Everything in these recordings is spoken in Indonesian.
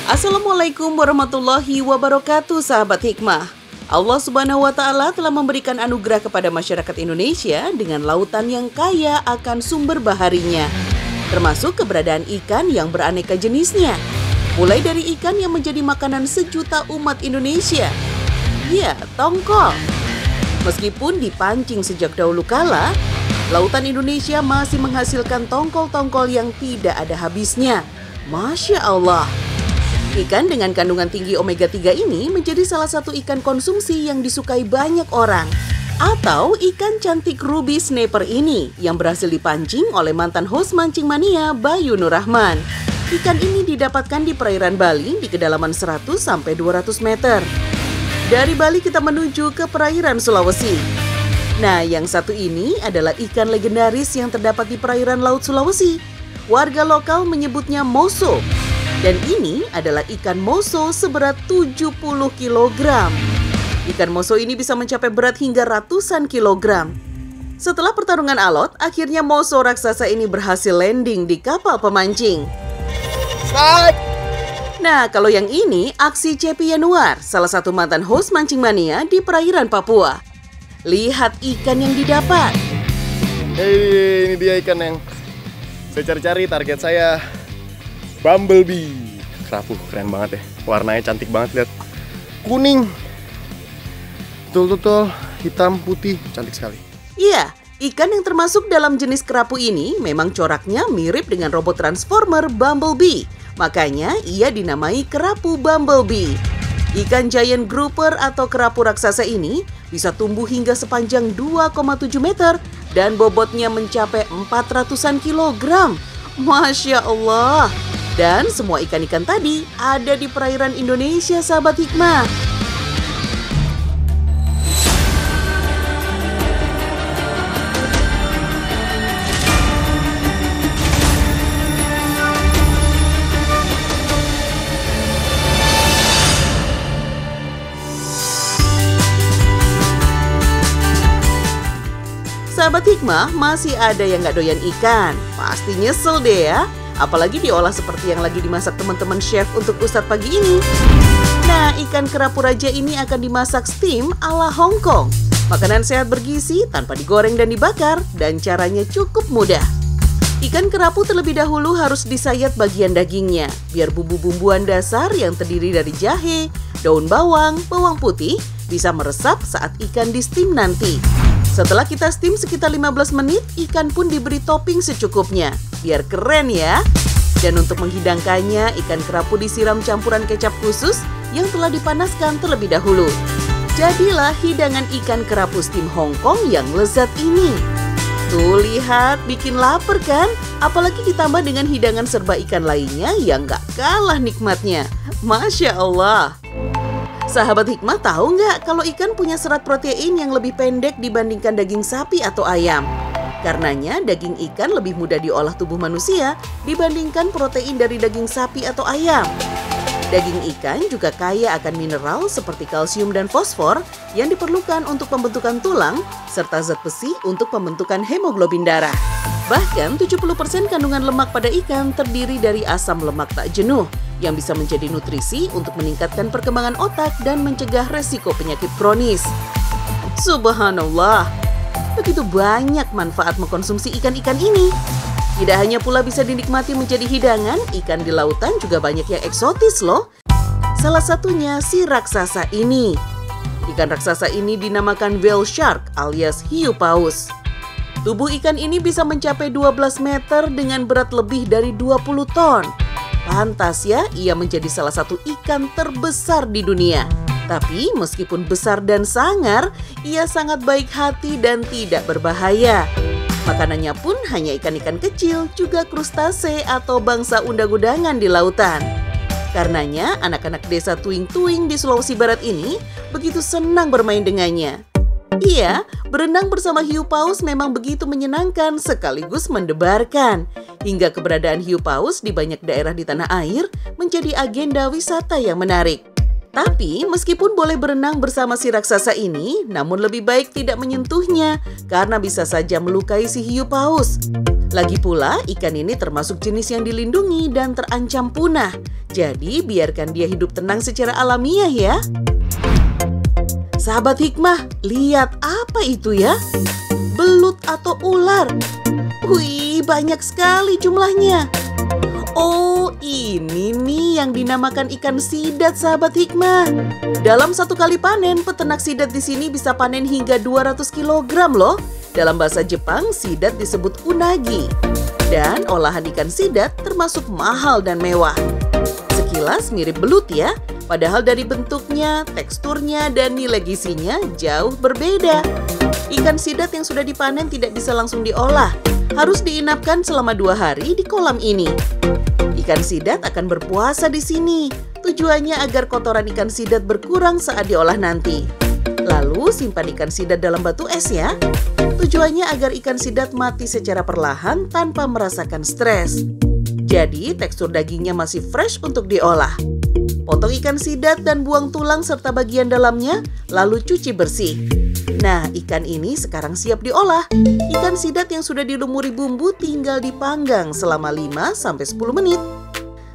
Assalamualaikum warahmatullahi wabarakatuh, sahabat hikmah. Allah Subhanahu wa Ta'ala telah memberikan anugerah kepada masyarakat Indonesia dengan lautan yang kaya akan sumber baharinya, termasuk keberadaan ikan yang beraneka jenisnya. Mulai dari ikan yang menjadi makanan sejuta umat Indonesia, ya, tongkol. Meskipun dipancing sejak dahulu kala, lautan Indonesia masih menghasilkan tongkol-tongkol yang tidak ada habisnya. Masya Allah. Ikan dengan kandungan tinggi omega 3 ini menjadi salah satu ikan konsumsi yang disukai banyak orang. Atau ikan cantik ruby snapper ini yang berhasil dipancing oleh mantan host Mancing Mania, Bayu Nur Rahman. Ikan ini didapatkan di perairan Bali di kedalaman 100-200 meter. Dari Bali kita menuju ke perairan Sulawesi. Nah, yang satu ini adalah ikan legendaris yang terdapat di perairan Laut Sulawesi. Warga lokal menyebutnya moso. Dan ini adalah ikan moso seberat 70 kg. Ikan moso ini bisa mencapai berat hingga ratusan kilogram. Setelah pertarungan alot, akhirnya moso raksasa ini berhasil landing di kapal pemancing. Nah, kalau yang ini aksi Cepi Yanuar, salah satu mantan host Mancing Mania di perairan Papua. Lihat ikan yang didapat. Hei, ini dia ikan yang saya cari-cari. Target saya bumblebee. Kerapu, keren banget ya. Warnanya cantik banget, lihat. Kuning. Betul-betul hitam putih, cantik sekali. Iya, ikan yang termasuk dalam jenis kerapu ini memang coraknya mirip dengan robot transformer Bumblebee. Makanya ia dinamai kerapu Bumblebee. Ikan giant grouper atau kerapu raksasa ini bisa tumbuh hingga sepanjang 2,7 meter dan bobotnya mencapai 400-an kilogram. Masya Allah. Dan semua ikan-ikan tadi ada di perairan Indonesia, sahabat hikmah. Sahabat hikmah, masih ada yang gak doyan ikan. Pasti nyesel deh ya. Apalagi diolah seperti yang lagi dimasak teman-teman chef untuk Ustadz pagi ini. Nah, ikan kerapu raja ini akan dimasak steam ala Hong Kong. Makanan sehat bergizi tanpa digoreng dan dibakar, dan caranya cukup mudah. Ikan kerapu terlebih dahulu harus disayat bagian dagingnya, biar bumbu-bumbuan dasar yang terdiri dari jahe, daun bawang, bawang putih bisa meresap saat ikan di steam nanti. Setelah kita steam sekitar 15 menit, ikan pun diberi topping secukupnya, biar keren ya. Dan untuk menghidangkannya, ikan kerapu disiram campuran kecap khusus yang telah dipanaskan terlebih dahulu. Jadilah hidangan ikan kerapu steam Hong Kong yang lezat ini. Tuh lihat, bikin lapar kan? Apalagi ditambah dengan hidangan serba ikan lainnya yang gak kalah nikmatnya. Masya Allah. Sahabat hikmah, tahu nggak kalau ikan punya serat protein yang lebih pendek dibandingkan daging sapi atau ayam? Karenanya daging ikan lebih mudah diolah tubuh manusia dibandingkan protein dari daging sapi atau ayam. Daging ikan juga kaya akan mineral seperti kalsium dan fosfor yang diperlukan untuk pembentukan tulang, serta zat besi untuk pembentukan hemoglobin darah. Bahkan 70% kandungan lemak pada ikan terdiri dari asam lemak tak jenuh, yang bisa menjadi nutrisi untuk meningkatkan perkembangan otak dan mencegah resiko penyakit kronis. Subhanallah, begitu banyak manfaat mengkonsumsi ikan-ikan ini. Tidak hanya pula bisa dinikmati menjadi hidangan, ikan di lautan juga banyak yang eksotis loh. Salah satunya si raksasa ini. Ikan raksasa ini dinamakan whale shark alias hiu paus. Tubuh ikan ini bisa mencapai 12 meter dengan berat lebih dari 20 ton. Pantas ya, ia menjadi salah satu ikan terbesar di dunia. Tapi meskipun besar dan sangar, ia sangat baik hati dan tidak berbahaya. Makanannya pun hanya ikan-ikan kecil, juga krustase atau bangsa undang-undangan di lautan. Karenanya, anak-anak desa Tuing-Tuing di Sulawesi Barat ini begitu senang bermain dengannya. Iya, berenang bersama hiu paus memang begitu menyenangkan sekaligus mendebarkan. Hingga keberadaan hiu paus di banyak daerah di tanah air menjadi agenda wisata yang menarik. Tapi meskipun boleh berenang bersama si raksasa ini, namun lebih baik tidak menyentuhnya karena bisa saja melukai si hiu paus. Lagi pula, ikan ini termasuk jenis yang dilindungi dan terancam punah. Jadi biarkan dia hidup tenang secara alamiah ya. Sahabat hikmah, lihat apa itu ya? Belut atau ular? Wih, banyak sekali jumlahnya. Oh, ini nih yang dinamakan ikan sidat, sahabat hikmah. Dalam satu kali panen, peternak sidat di sini bisa panen hingga 200 kg loh. Dalam bahasa Jepang, sidat disebut unagi. Dan olahan ikan sidat termasuk mahal dan mewah. Sekilas mirip belut ya, padahal dari bentuknya, teksturnya, dan nilai gizinya jauh berbeda. Ikan sidat yang sudah dipanen tidak bisa langsung diolah, harus diinapkan selama 2 hari di kolam ini. Ikan sidat akan berpuasa di sini. Tujuannya agar kotoran ikan sidat berkurang saat diolah nanti. Lalu simpan ikan sidat dalam batu es ya. Tujuannya agar ikan sidat mati secara perlahan tanpa merasakan stres. Jadi tekstur dagingnya masih fresh untuk diolah. Potong ikan sidat dan buang tulang serta bagian dalamnya, lalu cuci bersih. Nah, ikan ini sekarang siap diolah. Ikan sidat yang sudah dilumuri bumbu tinggal dipanggang selama 5-10 menit.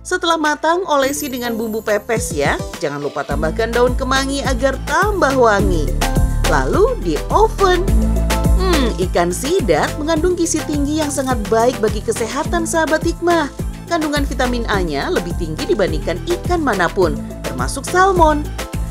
Setelah matang, olesi dengan bumbu pepes ya. Jangan lupa tambahkan daun kemangi agar tambah wangi. Lalu di oven. Ikan sidat mengandung gizi tinggi yang sangat baik bagi kesehatan sahabat hikmah. Kandungan vitamin A-nya lebih tinggi dibandingkan ikan manapun, termasuk salmon.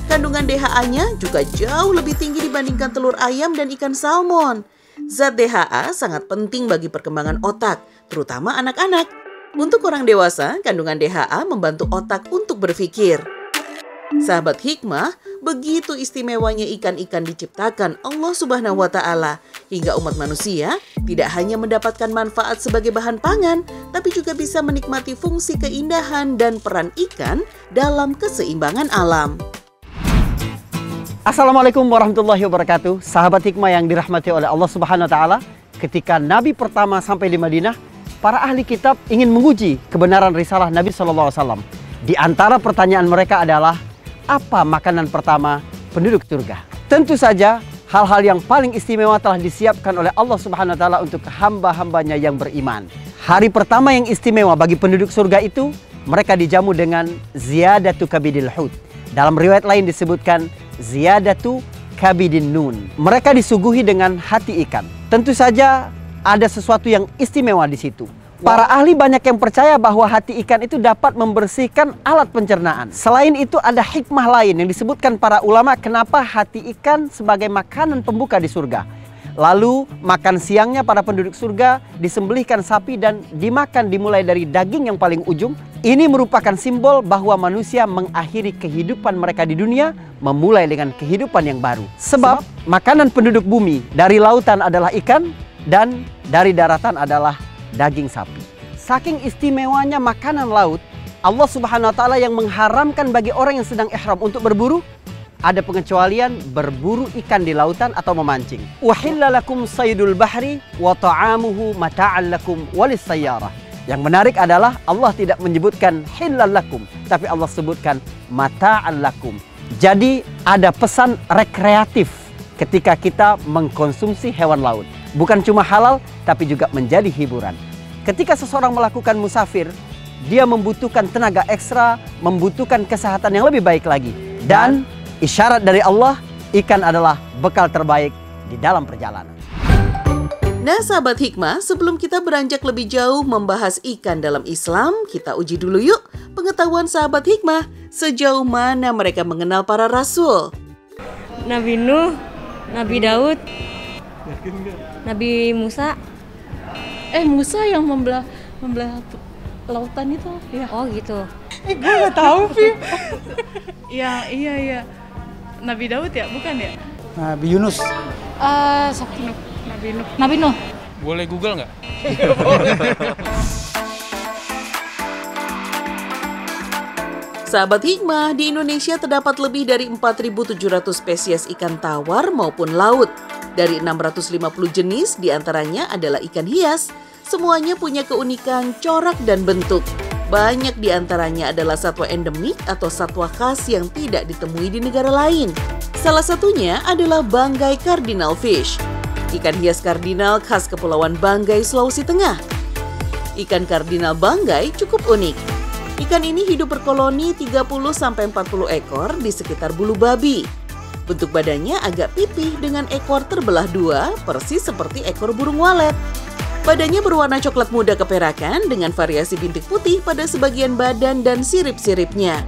Kandungan DHA-nya juga jauh lebih tinggi dibandingkan telur ayam dan ikan salmon. Zat DHA sangat penting bagi perkembangan otak, terutama anak-anak. Untuk orang dewasa, kandungan DHA membantu otak untuk berpikir. Sahabat hikmah, begitu istimewanya ikan-ikan diciptakan Allah Subhanahu wa Ta'ala, hingga umat manusia tidak hanya mendapatkan manfaat sebagai bahan pangan, tapi juga bisa menikmati fungsi keindahan dan peran ikan dalam keseimbangan alam. Assalamualaikum warahmatullahi wabarakatuh. Sahabat hikmah yang dirahmati oleh Allah Subhanahu wa Ta'ala, ketika Nabi pertama sampai di Madinah, para ahli kitab ingin menguji kebenaran risalah Nabi SAW. Di antara pertanyaan mereka adalah, apa makanan pertama penduduk surga? Tentu saja, hal-hal yang paling istimewa telah disiapkan oleh Allah Subhanahu wa Ta'ala untuk hamba-hambanya yang beriman. Hari pertama yang istimewa bagi penduduk surga itu, mereka dijamu dengan ziyadatu kabidil hut. Dalam riwayat lain disebutkan ziyadatu kabidin nun. Mereka disuguhi dengan hati ikan. Tentu saja ada sesuatu yang istimewa di situ. Para ahli banyak yang percaya bahwa hati ikan itu dapat membersihkan alat pencernaan. Selain itu ada hikmah lain yang disebutkan para ulama kenapa hati ikan sebagai makanan pembuka di surga. Lalu makan siangnya para penduduk surga disembelihkan sapi dan dimakan dimulai dari daging yang paling ujung. Ini merupakan simbol bahwa manusia mengakhiri kehidupan mereka di dunia memulai dengan kehidupan yang baru. Sebab makanan penduduk bumi dari lautan adalah ikan dan dari daratan adalah daging sapi. Saking istimewanya makanan laut, Allah Subhanahu wa Ta'ala yang mengharamkan bagi orang yang sedang ihram untuk berburu. Ada pengecualian berburu ikan di lautan atau memancing. Uhilla lakum saydul bahri wa ta'amuhu mata'an lakum walis sayyarah. Yang menarik adalah Allah tidak menyebutkan hillal lakum, tapi Allah sebutkan mata'an lakum. Jadi ada pesan rekreatif ketika kita mengkonsumsi hewan laut. Bukan cuma halal, tapi juga menjadi hiburan. Ketika seseorang melakukan musafir, dia membutuhkan tenaga ekstra, membutuhkan kesehatan yang lebih baik lagi. Dan isyarat dari Allah, ikan adalah bekal terbaik di dalam perjalanan. Nah sahabat hikmah, sebelum kita beranjak lebih jauh membahas ikan dalam Islam, kita uji dulu yuk pengetahuan sahabat hikmah sejauh mana mereka mengenal para rasul. Nabi Nuh, Nabi Daud, Nabi Musa. Musa yang membelah lautan itu ya. Oh gitu. Gue gak tahu, Vim. Iya. Nabi Daud ya, bukan ya? Nabi Yunus. Nabi Nuh. Boleh Google nggak? Sahabat hikmah, di Indonesia terdapat lebih dari 4.700 spesies ikan tawar maupun laut. Dari 650 jenis, diantaranya adalah ikan hias. Semuanya punya keunikan corak dan bentuk. Banyak di antaranya adalah satwa endemik atau satwa khas yang tidak ditemui di negara lain. Salah satunya adalah banggai cardinal fish, ikan hias kardinal khas Kepulauan Banggai, Sulawesi Tengah. Ikan kardinal banggai cukup unik. Ikan ini hidup berkoloni 30-40 ekor di sekitar bulu babi. Bentuk badannya agak pipih dengan ekor terbelah dua, persis seperti ekor burung walet. Badannya berwarna coklat muda keperakan dengan variasi bintik putih pada sebagian badan dan sirip-siripnya.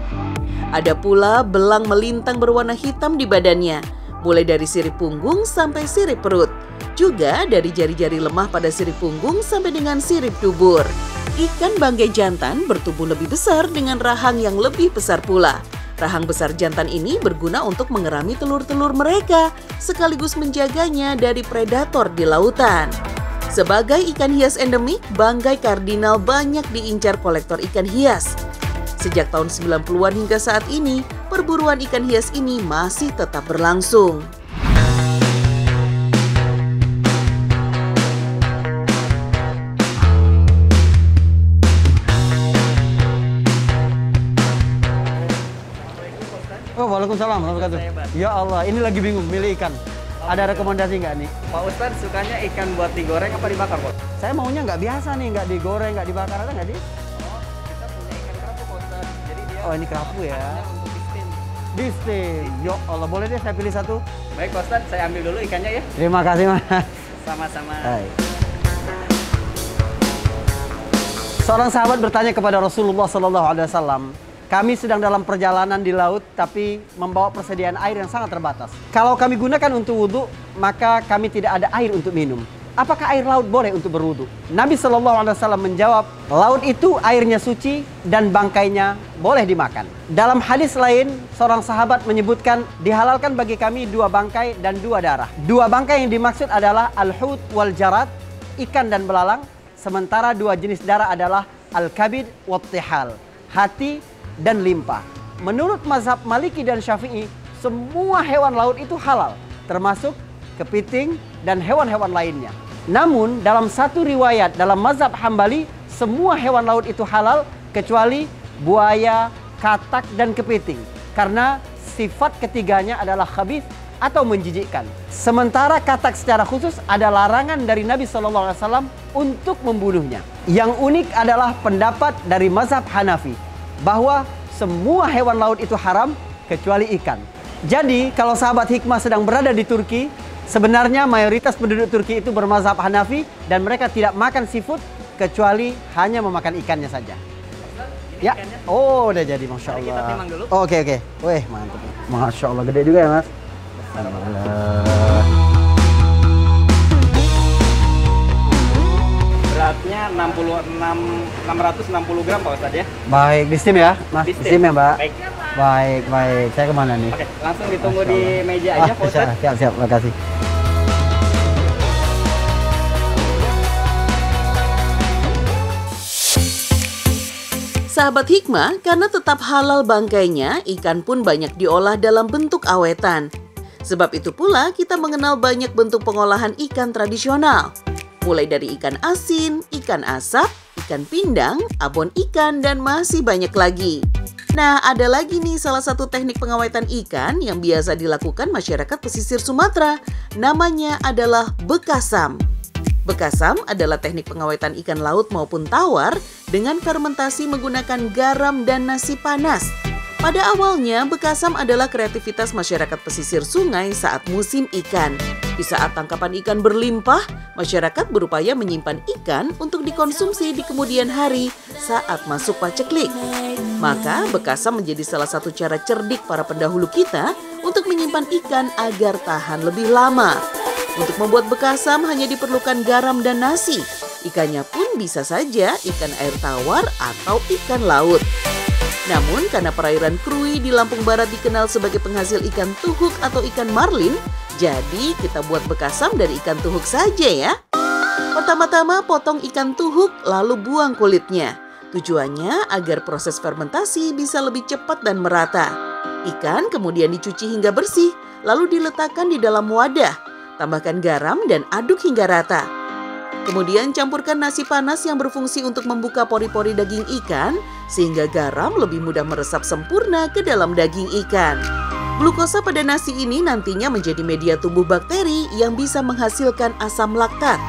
Ada pula belang melintang berwarna hitam di badannya, mulai dari sirip punggung sampai sirip perut. Juga dari jari-jari lemah pada sirip punggung sampai dengan sirip dubur. Ikan banggai jantan bertubuh lebih besar dengan rahang yang lebih besar pula. Rahang besar jantan ini berguna untuk mengerami telur-telur mereka, sekaligus menjaganya dari predator di lautan. Sebagai ikan hias endemik, banggai kardinal banyak diincar kolektor ikan hias. Sejak tahun 90-an hingga saat ini, perburuan ikan hias ini masih tetap berlangsung. Oh, waalaikumsalam warahmatullahi wabarakatuh. Ya Allah, ini lagi bingung milih ikan. Ada rekomendasi nggak nih? Pak Ustadz sukanya ikan buat digoreng apa dibakar, Pak? Saya maunya nggak biasa nih, nggak digoreng, nggak dibakar, ada nggak sih? Oh, kita punya ikan kerapu, Pak Ustadz. Jadi dia Oh, ini kerapu ya. untuk di steam. Di steam. Ya Allah, boleh deh saya pilih satu. Baik, Pak Ustadz, saya ambil dulu ikannya ya. Terima kasih, Mas. Sama-sama. Hai. Seorang sahabat bertanya kepada Rasulullah SAW, kami sedang dalam perjalanan di laut tapi membawa persediaan air yang sangat terbatas. Kalau kami gunakan untuk wudhu, maka kami tidak ada air untuk minum. Apakah air laut boleh untuk berwudhu? Nabi SAW menjawab, laut itu airnya suci dan bangkainya boleh dimakan. Dalam hadis lain, seorang sahabat menyebutkan dihalalkan bagi kami 2 bangkai dan 2 darah. 2 bangkai yang dimaksud adalah al-hut wal jarat, ikan dan belalang. Sementara 2 jenis darah adalah al-kabid wat tihal, hati dan limpa. Menurut mazhab Maliki dan Syafi'i, semua hewan laut itu halal, termasuk kepiting dan hewan-hewan lainnya. Namun, dalam satu riwayat dalam mazhab Hambali, semua hewan laut itu halal kecuali buaya, katak, dan kepiting. Karena sifat ketiganya adalah khabith atau menjijikkan. Sementara katak secara khusus ada larangan dari Nabi SAW untuk membunuhnya. Yang unik adalah pendapat dari mazhab Hanafi, bahwa semua hewan laut itu haram kecuali ikan. Jadi kalau sahabat hikmah sedang berada di Turki, sebenarnya mayoritas penduduk Turki itu bermazhab Hanafi dan mereka tidak makan seafood kecuali hanya memakan ikannya saja. Ya, Ikannya. oh udah jadi, Masya Mari Allah. kita timbang dulu. Oke. Wih, mantap. Masya Allah, gede juga ya, Mas. Alhamdulillah. Beratnya 660 gram, Pak Ustadz ya. Baik, di steam ya, Mas. Di steam ya, Mbak. Baik. Baik. Saya kemana nih? Oke, langsung ditunggu di meja Ah, aja, Pak Ustadz. siap, makasih. Sahabat hikmah, karena tetap halal bangkainya, ikan pun banyak diolah dalam bentuk awetan. Sebab itu pula kita mengenal banyak bentuk pengolahan ikan tradisional. Mulai dari ikan asin, ikan asap, ikan pindang, abon ikan, dan masih banyak lagi. Nah, ada lagi nih salah satu teknik pengawetan ikan yang biasa dilakukan masyarakat pesisir Sumatera. Namanya adalah bekasam. Bekasam adalah teknik pengawetan ikan laut maupun tawar dengan fermentasi menggunakan garam dan nasi panas. Pada awalnya, bekasam adalah kreativitas masyarakat pesisir sungai saat musim ikan. Di saat tangkapan ikan berlimpah, masyarakat berupaya menyimpan ikan untuk dikonsumsi di kemudian hari saat masuk paceklik. Maka, bekasam menjadi salah satu cara cerdik para pendahulu kita untuk menyimpan ikan agar tahan lebih lama. Untuk membuat bekasam hanya diperlukan garam dan nasi. Ikannya pun bisa saja ikan air tawar atau ikan laut. Namun karena perairan Krui di Lampung Barat dikenal sebagai penghasil ikan tuhuk atau ikan marlin, jadi kita buat bekasam dari ikan tuhuk saja ya. Pertama-tama potong ikan tuhuk lalu buang kulitnya. Tujuannya agar proses fermentasi bisa lebih cepat dan merata. Ikan kemudian dicuci hingga bersih, lalu diletakkan di dalam wadah. Tambahkan garam dan aduk hingga rata. Kemudian campurkan nasi panas yang berfungsi untuk membuka pori-pori daging ikan sehingga garam lebih mudah meresap sempurna ke dalam daging ikan. Glukosa pada nasi ini nantinya menjadi media tumbuh bakteri yang bisa menghasilkan asam laktat.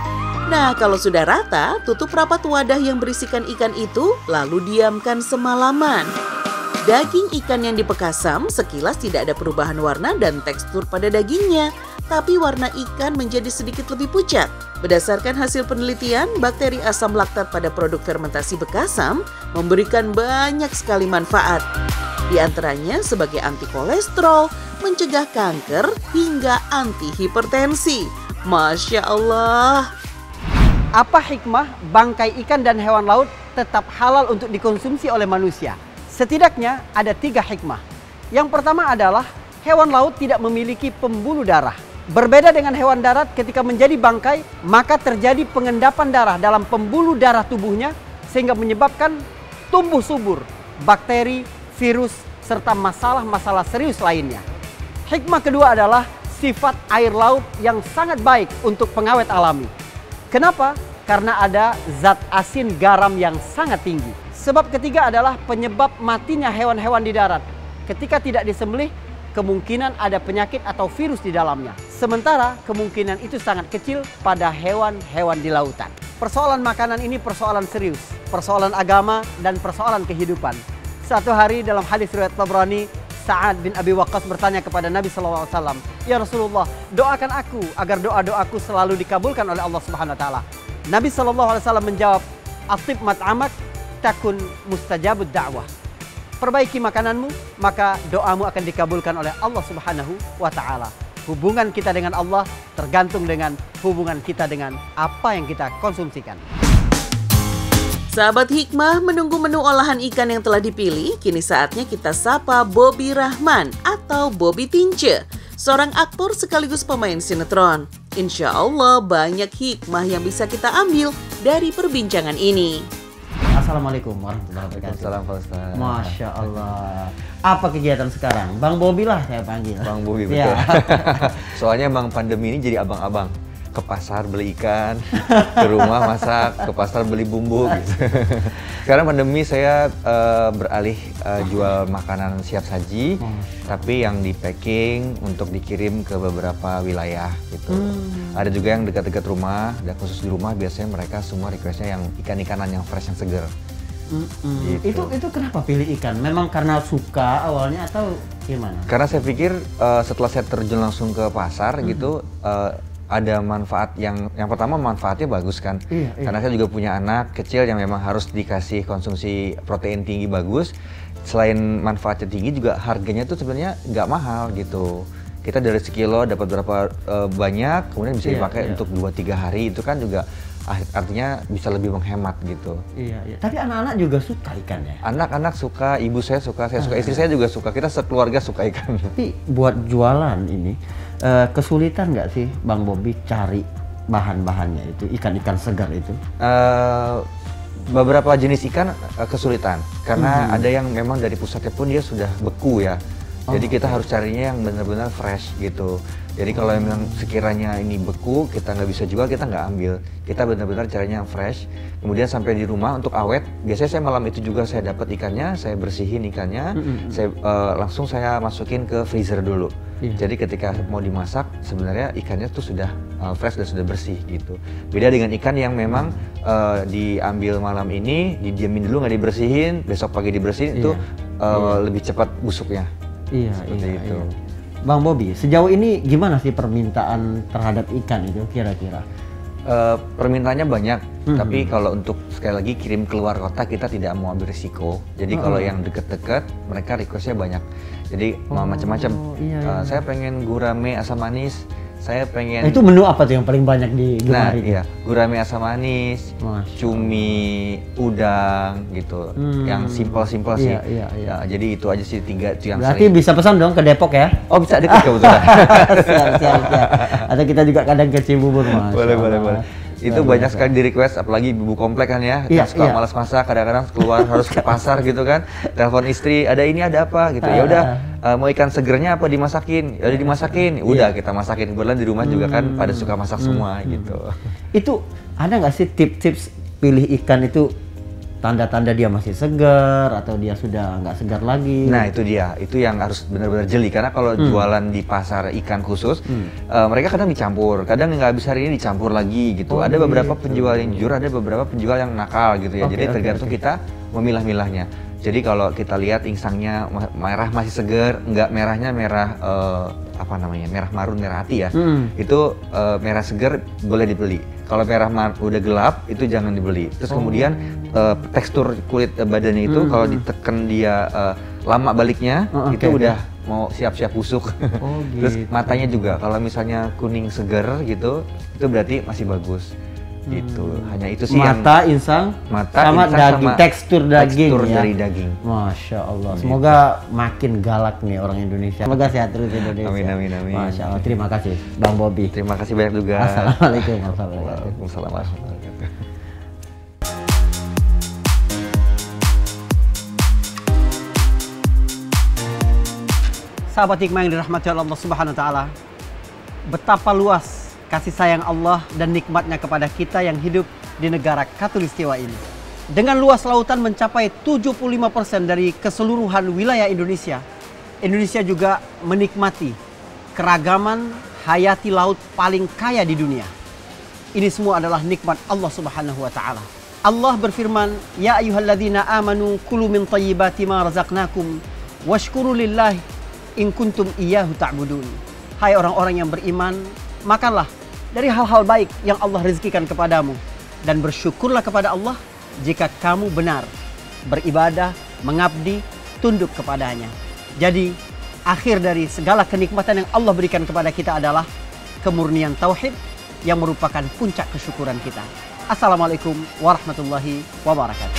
Nah, kalau sudah rata, tutup rapat wadah yang berisikan ikan itu lalu diamkan semalaman. Daging ikan yang dipekasam sekilas tidak ada perubahan warna dan tekstur pada dagingnya, tapi warna ikan menjadi sedikit lebih pucat. Berdasarkan hasil penelitian, bakteri asam laktat pada produk fermentasi bekasam memberikan banyak sekali manfaat. Di antaranya sebagai anti kolesterol, mencegah kanker, hingga anti hipertensi. Masya Allah. Apa hikmah bangkai ikan dan hewan laut tetap halal untuk dikonsumsi oleh manusia? Setidaknya ada 3 hikmah. Yang pertama adalah hewan laut tidak memiliki pembuluh darah. Berbeda dengan hewan darat, ketika menjadi bangkai, maka terjadi pengendapan darah dalam pembuluh darah tubuhnya sehingga menyebabkan tumbuh subur bakteri, virus, serta masalah-masalah serius lainnya. Hikmah kedua adalah sifat air laut yang sangat baik untuk pengawet alami. Kenapa? Karena ada zat asin garam yang sangat tinggi. Sebab ketiga adalah penyebab matinya hewan-hewan di darat. Ketika tidak disembelih, kemungkinan ada penyakit atau virus di dalamnya. Sementara kemungkinan itu sangat kecil pada hewan-hewan di lautan. Persoalan makanan ini persoalan serius, persoalan agama dan persoalan kehidupan. Suatu hari dalam hadis riwayat Tabrani, Sa'ad bin Abi Waqqas bertanya kepada Nabi SAW, "Ya Rasulullah, doakan aku agar doa-doaku selalu dikabulkan oleh Allah Subhanahu wa taala." Nabi SAW menjawab, "Atib mat'amak takun mustajabud da'wah." Perbaiki makananmu, maka doamu akan dikabulkan oleh Allah Subhanahu wa taala. Hubungan kita dengan Allah tergantung dengan hubungan kita dengan apa yang kita konsumsikan. Sahabat Hikmah, menunggu menu olahan ikan yang telah dipilih, kini saatnya kita sapa Bobby Rahman atau Bobby Tince, seorang aktor sekaligus pemain sinetron. Insya Allah banyak hikmah yang bisa kita ambil dari perbincangan ini. Assalamualaikum warahmatullahi wabarakatuh. Assalamualaikum. Masya Allah. Apa kegiatan sekarang? Bang Bobby lah saya panggil. Bang Bobby, betul. Ya. Soalnya Bang pandemi ini jadi abang-abang. Ke pasar beli ikan, ke rumah masak, ke pasar beli bumbu gitu. Sekarang pandemi saya beralih jual makanan siap saji, tapi yang di packing untuk dikirim ke beberapa wilayah gitu. Ada juga yang dekat-dekat rumah, dan khusus di rumah biasanya mereka semua requestnya yang ikan-ikanan yang fresh, yang seger. Gitu. Itu kenapa pilih ikan? Memang karena suka awalnya atau gimana? Karena saya pikir setelah saya terjun langsung ke pasar gitu, ada manfaat yang pertama manfaatnya bagus kan. Iya. Karena saya juga punya anak kecil yang memang harus dikasih konsumsi protein tinggi bagus. Selain manfaatnya tinggi juga harganya tuh sebenarnya nggak mahal gitu. Kita dari sekilo dapat berapa banyak, kemudian bisa dipakai untuk 2-3 hari, itu kan juga artinya bisa lebih menghemat gitu. Iya. Tapi anak-anak juga suka ikan ya? Anak-anak suka, ibu saya suka, istri saya juga suka, kita sekeluarga suka ikan. Tapi buat jualan ini, kesulitan nggak sih Bang Bobby cari bahan-bahannya itu, ikan-ikan segar itu? Beberapa jenis ikan kesulitan, karena ada yang memang dari pusatnya pun dia sudah beku ya. Jadi kita harus carinya yang benar-benar fresh gitu. Jadi kalau memang sekiranya ini beku, kita nggak bisa jual, kita nggak ambil. Kita benar-benar carinya yang fresh. Kemudian sampai di rumah untuk awet, biasanya saya malam itu juga saya dapat ikannya, saya bersihin ikannya, saya langsung saya masukin ke freezer dulu. Jadi ketika mau dimasak, sebenarnya ikannya tuh sudah fresh dan sudah bersih gitu. Beda dengan ikan yang memang diambil malam ini, didiamin dulu nggak dibersihin, besok pagi dibersihin, itu lebih cepat busuknya. Iya. Bang Bobby, sejauh ini gimana sih permintaan terhadap ikan itu kira-kira? Permintaannya banyak, tapi kalau untuk sekali lagi kirim keluar kota kita tidak mau ambil risiko. Jadi kalau yang deket-deket mereka requestnya banyak. Jadi macam-macam. Saya pengen gurame asam manis. Saya pengen. Itu menu apa tuh yang paling banyak digemari? Iya, gurame asam manis, cumi, udang gitu. Yang simpel-simpel sih. Iya. Jadi itu aja sih 3 itu yang berarti sering. Bisa pesan dong ke Depok ya? Oh, bisa dekat kebetulan. siap. Atau kita juga kadang ke Cibubur, Mas. Boleh. Itu banyak sekali di request, apalagi ibu komplek kan ya, yang suka malas masak, kadang-kadang keluar harus ke pasar gitu kan, telepon istri, ada ini ada apa gitu, ya udah mau ikan segernya apa dimasakin, ya udah dimasakin, udah kita masakin. Kebetulan di rumah juga kan pada suka masak semua gitu. Itu Ada nggak sih tips-tips pilih ikan itu tanda-tanda dia masih segar atau dia sudah nggak segar lagi? Nah itu dia, itu yang harus benar-benar jeli karena kalau jualan di pasar ikan khusus, mereka kadang dicampur, kadang nggak habis hari ini dicampur lagi gitu. Ada beberapa penjual yang jujur, ada beberapa penjual yang nakal gitu ya. Jadi tergantung kita memilah-milahnya. Jadi kalau kita lihat insangnya merah masih segar, nggak merahnya merah apa namanya, merah marun, merah hati ya, itu merah segar boleh dibeli. Kalau merah udah gelap itu jangan dibeli. Terus kemudian tekstur kulit badannya itu kalau ditekan dia lama baliknya itu udah mau siap-siap busuk. Terus matanya juga kalau misalnya kuning segar gitu itu berarti masih bagus. Gitu. Hanya itu sih mata, insang, sama daging, tekstur daging tekstur ya. dari daging. Masya Allah. Semoga makin galak nih orang Indonesia. Semoga sehat terus Indonesia. Amin, amin, amin. Masya Allah. Terima kasih Bang Bobby. Terima kasih banyak juga. Assalamualaikum. Waalaikumsalam warahmatullahi wabarakatuh. Sahabat hikmah yang dirahmati oleh Allah Subhanahu wa taala. Betapa luas kasih sayang Allah dan nikmatnya kepada kita yang hidup di negara Khatulistiwa ini. Dengan luas lautan mencapai 75% dari keseluruhan wilayah Indonesia, Indonesia juga menikmati keragaman hayati laut paling kaya di dunia. Ini semua adalah nikmat Allah Subhanahu wa taala. Allah berfirman, "Ya ayyuhalladzina amanu kulu min thayyibati ma razaqnakum washkuru lillahi in kuntum iyyahu ta'budun." Hai orang-orang yang beriman, makanlah dari hal-hal baik yang Allah rezekikan kepadamu dan bersyukurlah kepada Allah jika kamu benar beribadah, mengabdi, tunduk kepadanya. Jadi, akhir dari segala kenikmatan yang Allah berikan kepada kita adalah kemurnian tauhid yang merupakan puncak kesyukuran kita. Assalamualaikum warahmatullahi wabarakatuh.